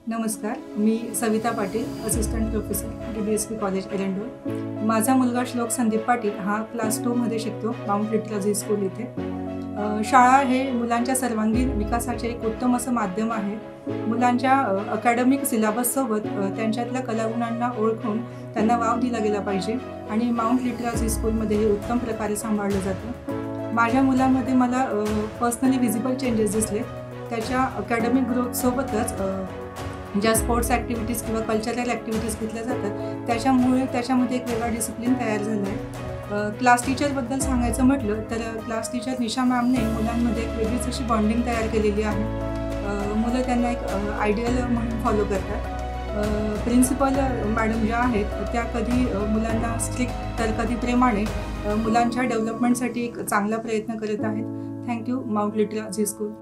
नमस्कार, मी Savita Patil, assistant professor, DBSP college Erandol. माझा मुलगा श्लोक संदीप पाटील हा क्लास 2 मध्ये शिकतो, माउंट लिटरल स्कूल इथे। शाळा हे मुलांच्या सर्वांगीण विकासाचे एक उत्तम असं माध्यम आहे। मुलांच्या अकॅडमिक सिलेबससोबत त्यांच्यातल्या कलागुणांना ओळखून त्यांना वाव दिला गेला पाहिजे आणि माउंट लिटरल स्कूलमध्ये हे उत्तम प्रकारे सांभाळलं जातं। माझ्या मुलामध्ये मला पर्सनली विजिबल चेंजेस दिसले। त्याच्या अकॅडमिक ग्रोथसोबतच ज्या स्पोर्ट्स ॲक्टिव्हिटीज किंवा कल्चरल ॲक्टिव्हिटीज घेतल्या जातात त्याच्यामुळे त्याच्यामध्ये एक वेगळा डिसिप्लिन तयार झाला आहे। क्लास टीचरबद्दल सांगायचं म्हटलं तर क्लास टीचर निशा मॅमने मुलांमध्ये एक वेगळीच अशी बॉन्डिंग तयार केलेली आहे। मुलं त्यांना एक आयडियल म्हणून फॉलो करतात। प्रिन्सिपल मॅडम ज्या आहेत त्या कधी मुलांना स्ट्रिक्ट तर कधी प्रेमाने मुलांच्या डेव्हलपमेंटसाठी एक चांगला प्रयत्न करत आहेत। Thank you mount literal school.